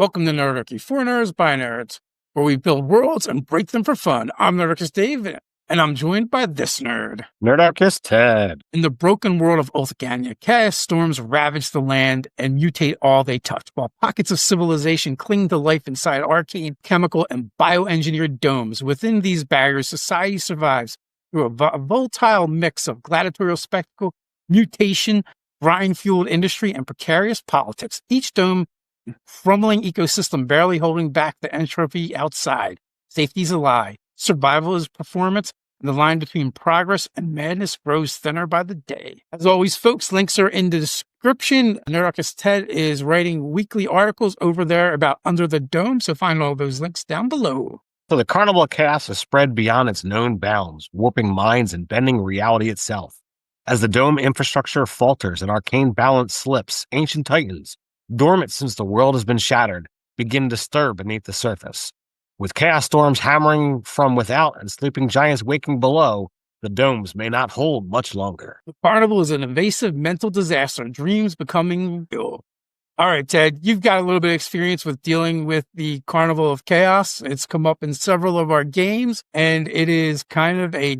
Welcome to Nerdarchy, for nerds by nerds, where we build worlds and break them for fun. I'm Nerdarchists Dave, and I'm joined by this nerd. Nerdarchists Ted. In the broken world of Ulthgania, chaos storms ravage the land and mutate all they touch, while pockets of civilization cling to life inside arcane, chemical, and bioengineered domes. Within these barriers, society survives through a volatile mix of gladiatorial spectacle, mutation, grind-fueled industry, and precarious politics. Each dome crumbling ecosystem barely holding back the entropy outside. Safety's a lie. Survival is performance, and the line between progress and madness grows thinner by the day. As always, folks, links are in the description. Nerdarchist Ted is writing weekly articles over there about Under the Dome, so find all those links down below. So the Carnival of Chaos has spread beyond its known bounds, warping minds and bending reality itself. As the dome infrastructure falters and arcane balance slips, ancient titans, dormant since the world has been shattered, begin to stir beneath the surface. With chaos storms hammering from without and sleeping giants waking below, the domes may not hold much longer. The Carnival is an invasive mental disaster, dreams becoming real. All right, Ted, you've got a little bit of experience with dealing with the Carnival of Chaos. It's come up in several of our games, and it is kind of a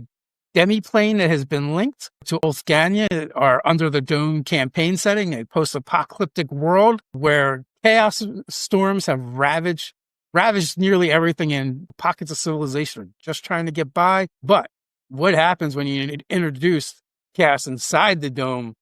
demi-plane that has been linked to Ulthgania, our Under the Dome campaign setting, a post-apocalyptic world where chaos storms have ravaged nearly everything, and pockets of civilization are just trying to get by. But what happens when you introduce chaos inside the dome,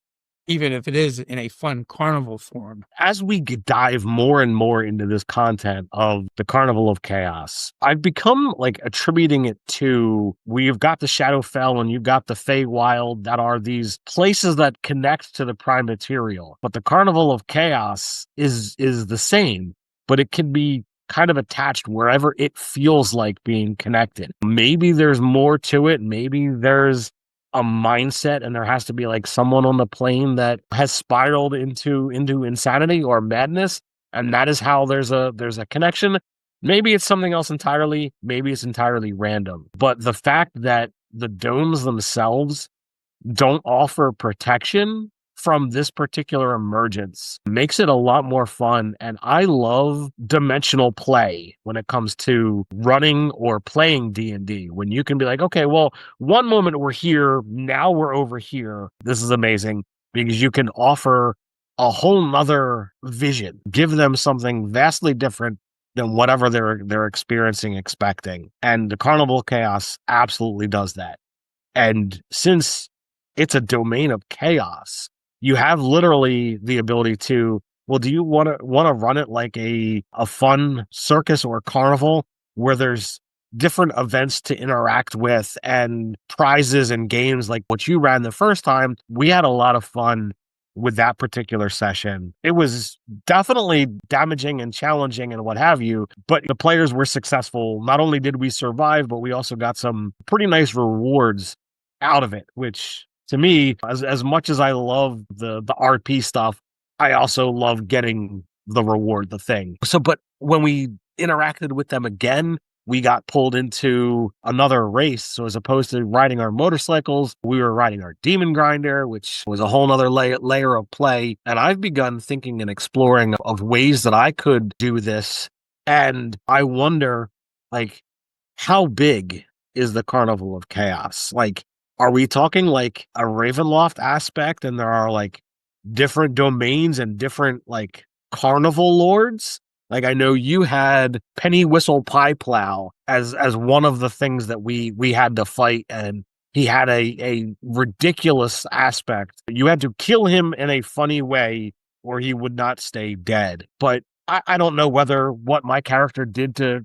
even if it is in a fun carnival form? As we dive more and more into this content of the Carnival of Chaos, I've become attributing it to, we've got the Shadowfell and you've got the Feywild that are these places that connect to the prime material. But the Carnival of Chaos is the same, but it can be kind of attached wherever it feels like being connected. Maybe there's more to it. Maybe there's a mindset and there has to be someone on the plane that has spiraled into insanity or madness, and that is how there's a connection. Maybe it's something else entirely. Maybe it's entirely random. But the fact that the domes themselves don't offer protection from this particular emergence makes it a lot more fun. And I love dimensional play when it comes to running or playing D&D, when you can be like, okay, well, one moment we're here, now we're over here. This is amazing because you can offer a whole nother vision, give them something vastly different than whatever they're experiencing, expecting. And the Carnival of Chaos absolutely does that. And since it's a domain of chaos, you have literally the ability to, well, do you want to run it like a fun circus or carnival where there's different events to interact with and prizes and games like what you ran the first time? We had a lot of fun with that particular session. It was definitely damaging and challenging and what have you, but the players were successful. Not only did we survive, but we also got some pretty nice rewards out of it, which to me, as much as I love the RP stuff, I also love getting the reward, the thing. So, but when we interacted with them again, we got pulled into another race. So as opposed to riding our motorcycles, we were riding our demon grinder, which was a whole nother layer of play. And I've begun thinking and exploring of ways that I could do this. And I wonder, how big is the Carnival of Chaos? Are we talking a Ravenloft aspect and there are different domains and different carnival lords? I know you had Penny Whistle Pie Plow as one of the things that we had to fight, and he had a ridiculous aspect. You had to kill him in a funny way or he would not stay dead. But I don't know whether what my character did to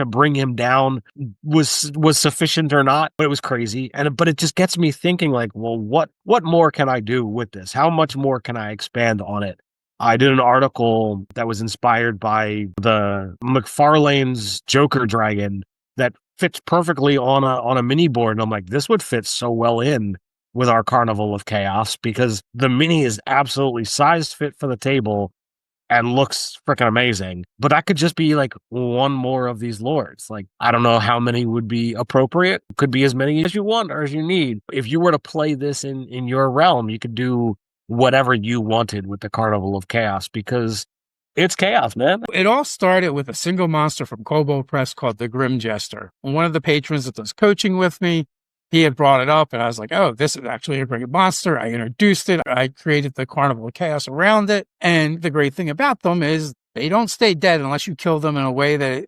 bring him down was sufficient or not, but it was crazy. But it just gets me thinking well, what more can I do with this? How much more can I expand on it? I did an article that was inspired by the McFarlane's Joker Dragon that fits perfectly on a mini board. And I'm like, this would fit so well in with our Carnival of Chaos because the mini is absolutely sized fit for the table and looks freaking amazing. But that could just be one more of these lords. I don't know how many would be appropriate. Could be as many as you want or as you need. If you were to play this in your realm, you could do whatever you wanted with the Carnival of Chaos because It's chaos, man. It all started with a single monster from Kobold Press called the Grim Jester. One of the patrons that was coaching with me, he had brought it up, and I was like, oh, this is actually a great monster. I introduced it. I created the Carnival of Chaos around it. And the great thing about them is they don't stay dead unless you kill them in a way that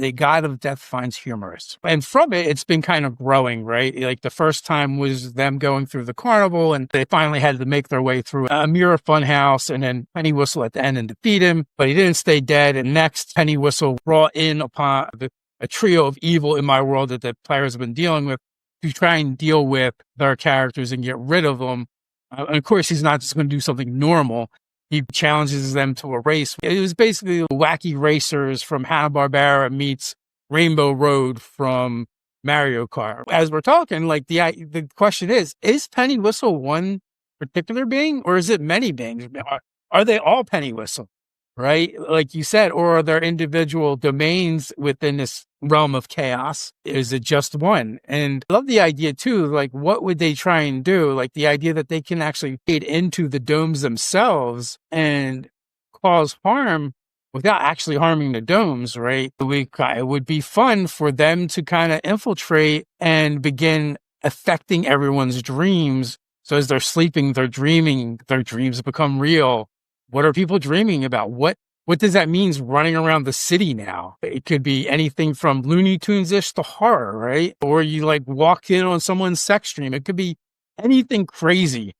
a god of death finds humorous. And from it, it's been kind of growing, right? Like the first time was them going through the carnival, and they finally had to make their way through a mirror funhouse, and then Penny Whistle at the end and defeat him, but he didn't stay dead. And next, Penny Whistle brought in upon a trio of evil in my world that the players have been dealing with to try and deal with their characters and get rid of them. And of course, he's not just going to do something normal. He challenges them to a race. It was basically Wacky Racers from Hanna-Barbera meets Rainbow Road from Mario Kart. As we're talking, like the question is Penny Whistle one particular being, or is it many beings? Are they all Penny Whistle? Right? Like you said, or are there individual domains within this realm of chaos? Is it just one? And I love the idea too, like what would they try and do? Like the idea that they can actually get into the domes themselves and cause harm without actually harming the domes, right? It would be fun for them to kind of infiltrate and begin affecting everyone's dreams. So as they're sleeping, they're dreaming, their dreams become real. What are people dreaming about? What does that mean running around the city now? It could be anything from Looney Tunes-ish to horror, right? Or you like walk in on someone's sex dream. It could be anything crazy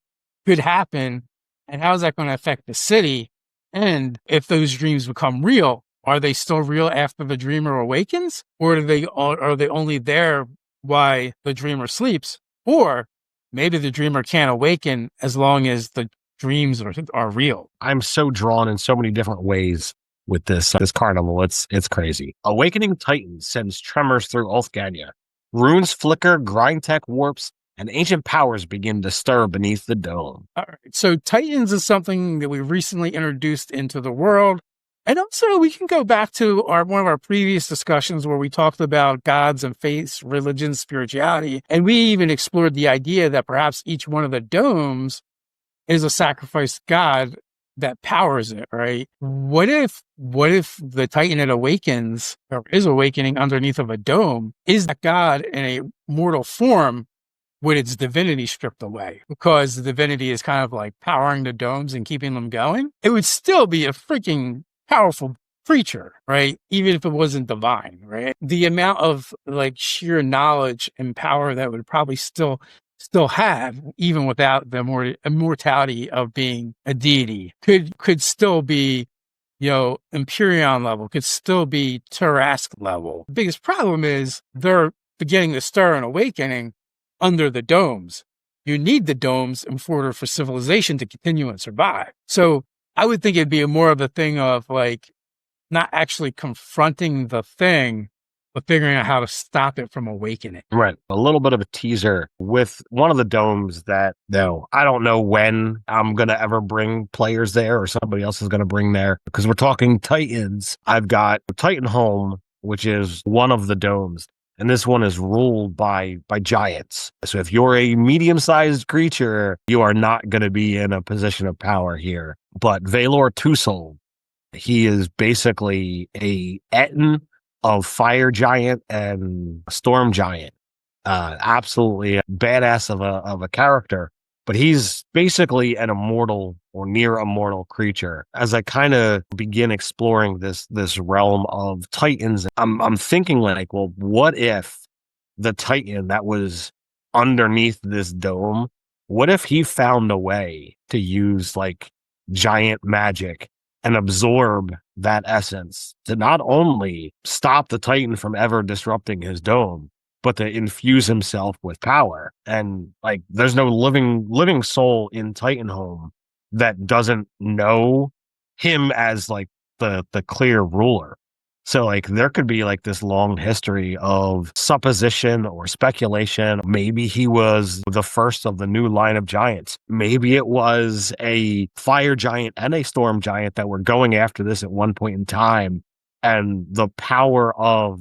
could happen. And how is that going to affect the city? And if those dreams become real, are they still real after the dreamer awakens? Or are they only there while the dreamer sleeps? Or maybe the dreamer can't awaken as long as the dreams are real. I'm so drawn in so many different ways with this carnival. It's crazy. Awakening Titan sends tremors through Ulthgania. Runes flicker, grind tech warps, and ancient powers begin to stir beneath the dome. All right. So Titans is something that we recently introduced into the world. And also we can go back to one of our previous discussions where we talked about gods and faiths, religion, spirituality. And we even explored the idea that perhaps each one of the domes is a sacrificed god that powers it, right? What if the Titan that awakens or is awakening underneath of a dome is that god in a mortal form with its divinity stripped away? Because the divinity is kind of like powering the domes and keeping them going. It would still be a freaking powerful creature, right? Even if it wasn't divine, right? The amount of like sheer knowledge and power that would probably still have, even without the immortality of being a deity, could still be, Empyrean level, could still be Tarask level. The biggest problem is they're beginning to stir and awakening under the domes. You need the domes in order for civilization to continue and survive. So I would think it'd be more of a thing of like not actually confronting the thing, but figuring out how to stop it from awakening. Right. A little bit of a teaser with one of the domes that, I don't know when I'm going to ever bring players there or somebody else is going to bring there because we're talking Titans. I've got Titanholm, which is one of the domes. And this one is ruled by giants. So if you're a medium-sized creature, you are not going to be in a position of power here. But Valor Tusol, he is basically a Etten of fire giant and storm giant. Absolutely a badass of a character, but he's basically an immortal or near immortal creature. As I kind of begin exploring this realm of Titans, I'm thinking like, well, what if the Titan that was underneath this dome, what if he found a way to use like giant magic and absorb that essence to not only stop the Titan from ever disrupting his dome, but to infuse himself with power? And like, there's no living soul in Titanholm that doesn't know him as like the clear ruler. So like there could be like this long history of supposition or speculation. Maybe he was the first of the new line of giants. Maybe it was a fire giant and a storm giant that were going after this at one point in time. And the power of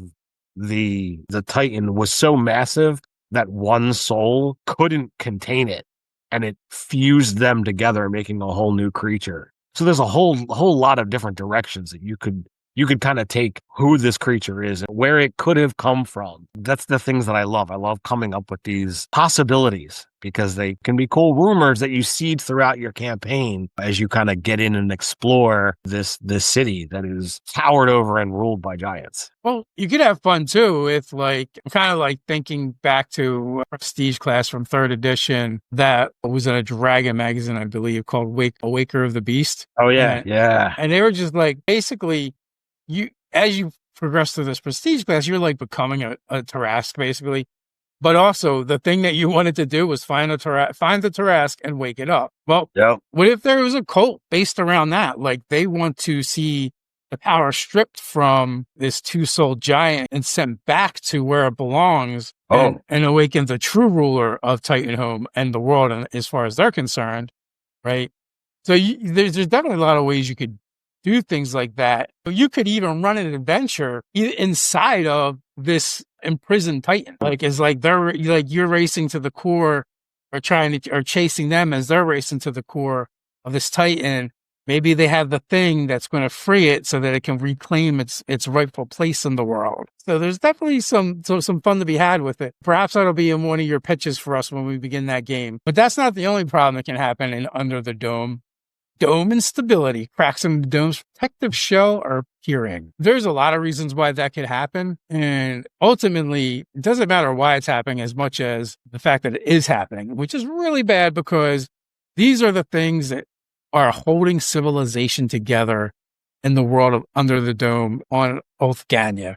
the Titan was so massive that one soul couldn't contain it. And it fused them together, making a whole new creature. So there's a whole lot of different directions that you could kind of take who this creature is and where it could have come from. That's the things that I love. I love coming up with these possibilities because they can be cool rumors that you seed throughout your campaign as you kind of get in and explore this city that is towered over and ruled by giants. Well, you could have fun too with like, kind of like thinking back to a prestige class from 3rd edition that was in a dragon magazine, I believe, called Awaker of the Beast. Oh, yeah. Yeah. And they were just like, basically, as you progress through this prestige class, you're like becoming a Tarrasque, basically. But also, the thing that you wanted to do was find the Tarrasque and wake it up. Well, what if there was a cult based around that? Like, they want to see the power stripped from this 2-souled giant and sent back to where it belongs and awaken the true ruler of Titanhome and the world, and as far as they're concerned, right? So there's definitely a lot of ways you could do things like that. You could even run an adventure inside of this imprisoned Titan. Like, it's like you're racing to the core or chasing them as they're racing to the core of this Titan. Maybe they have the thing that's going to free it so that it can reclaim its rightful place in the world. So there's definitely some fun to be had with it. Perhaps that'll be in one of your pitches for us when we begin that game. But that's not the only problem that can happen in Under the Dome. Dome instability, cracks in the dome's protective shell are appearing. There's a lot of reasons why that could happen. And ultimately, it doesn't matter why it's happening as much as the fact that it is happening, which is really bad because these are the things that are holding civilization together in the world of Under the Dome on Ulthgania,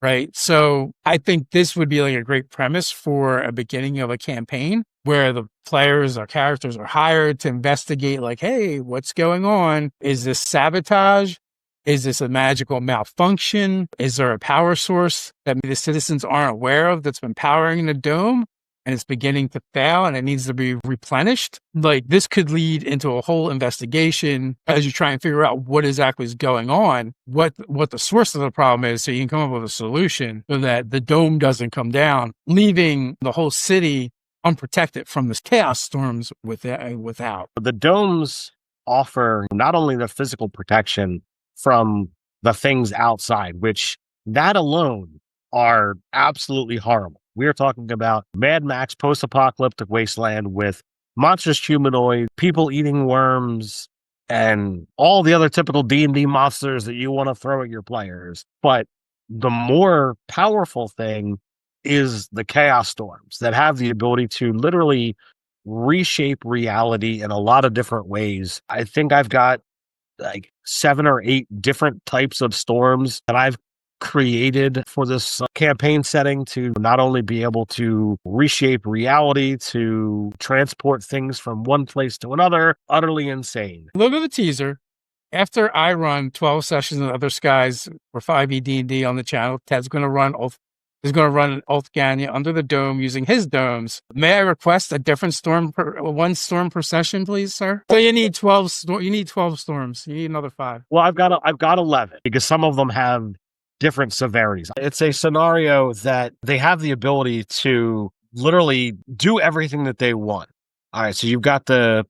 right? So I think this would be like a great premise for a beginning of a campaign where the players or characters are hired to investigate, like, hey, what's going on? Is this sabotage? Is this a magical malfunction? Is there a power source that the citizens aren't aware of that's been powering the dome and it's beginning to fail and it needs to be replenished? Like, this could lead into a whole investigation as you try and figure out what exactly is going on, what the source of the problem is, so you can come up with a solution so that the dome doesn't come down, leaving the whole city unprotected from this chaos storms without. The domes offer not only the physical protection from the things outside, which that alone are absolutely horrible. We are talking about Mad Max post-apocalyptic wasteland with monstrous humanoid, people eating worms, and all the other typical D&D monsters that you want to throw at your players. But the more powerful thing is the chaos storms that have the ability to literally reshape reality in a lot of different ways. I think I've got like 7 or 8 different types of storms that I've created for this campaign setting to not only be able to reshape reality, to transport things from one place to another. Utterly insane. A little bit of a teaser. After I run 12 sessions in Other Skies for 5e D&D on the channel, Ted's going to run Ulthgania Under the Dome using his domes. May I request a different storm one storm per session, please, sir? So you need 12 storms. You need another 5. Well, I've got 11 because some of them have different severities. It's a scenario that they have the ability to literally do everything that they want. All right, so you've got the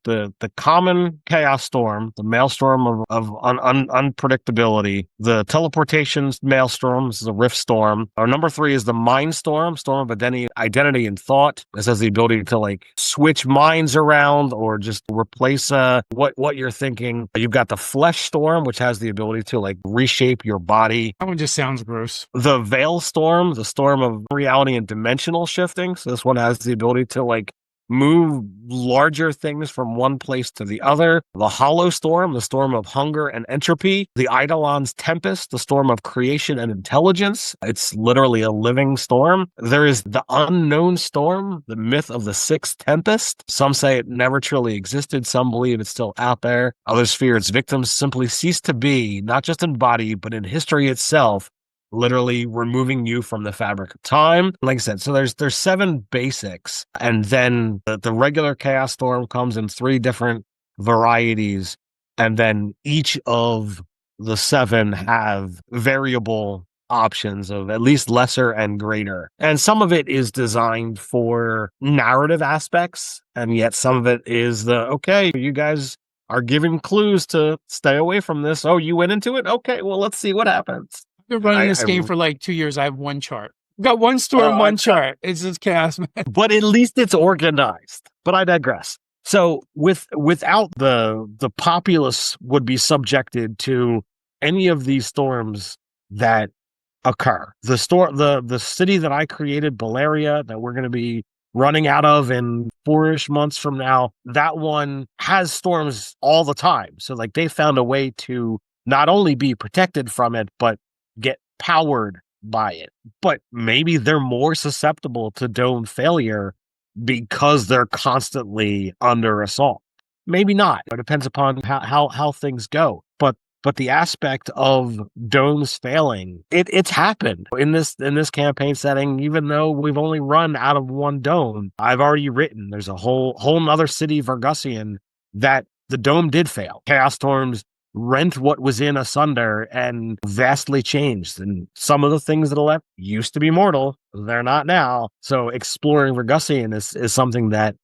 common chaos storm, the maelstrom of unpredictability, the teleportation maelstrom, this is a rift storm. Our number 3 is the mind storm, storm of identity and thought. This has the ability to like switch minds around or just replace what you're thinking. You've got the flesh storm, which has the ability to like reshape your body. That one just sounds gross. The veil storm, the storm of reality and dimensional shifting. So this one has the ability to like move larger things from one place to the other. The Hollow Storm, the storm of hunger and entropy. The Eidolon's Tempest, the storm of creation and intelligence. It's literally a living storm. There is the Unknown Storm, the myth of the Sixth Tempest. Some say it never truly existed. Some believe it's still out there. Others fear its victims simply cease to be, not just in body, but in history itself, literally removing you from the fabric of time. Like I said, so there's 7 basics, and then the regular chaos storm comes in 3 different varieties, and then each of the 7 have variable options of at least lesser and greater. And some of it is designed for narrative aspects, and yet some of it is okay, you guys are giving clues to stay away from this. Oh, you went into it? Okay, well, let's see what happens. I've been running this game for like 2 years. I have one chart. Got one storm, one chart. It's just chaos, man. But at least it's organized. But I digress. So without the populace would be subjected to any of these storms that occur. The city that I created, Baleria, that we're going to be running out of in 4-ish months from now, that one has storms all the time. So like they found a way to not only be protected from it, but get powered by it. But maybe they're more susceptible to dome failure because they're constantly under assault. Maybe not. It depends upon how things go. But the aspect of domes failing, it's happened in this campaign setting. Even though we've only run out of one dome, I've already written there's a whole nother city, Vergusian, that the dome did fail. Chaos storms rent what was in asunder and vastly changed. And some of the things that are left used to be mortal. They're not now. So exploring Vergusian is something that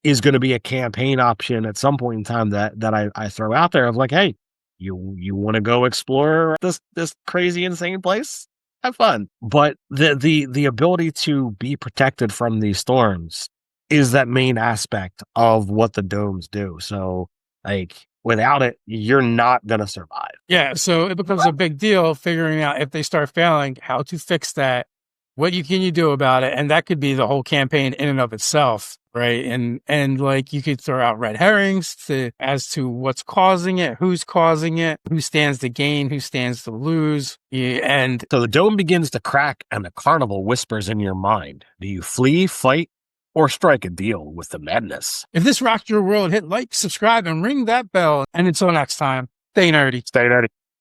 is going to be a campaign option at some point in time that I throw out there of like, hey, you want to go explore this crazy, insane place? Have fun. But the ability to be protected from these storms is that main aspect of what the domes do. So like without it, you're not going to survive. Yeah, so it becomes a big deal figuring out if they start failing, how to fix that, what can you do about it, and that could be the whole campaign in and of itself, right? And like you could throw out red herrings as to what's causing it, who stands to gain, who stands to lose, and so the dome begins to crack, and the carnival whispers in your mind: do you flee, fight, or strike a deal with the madness? If this rocked your world, hit like, subscribe, and ring that bell. And until next time, stay nerdy. Stay nerdy.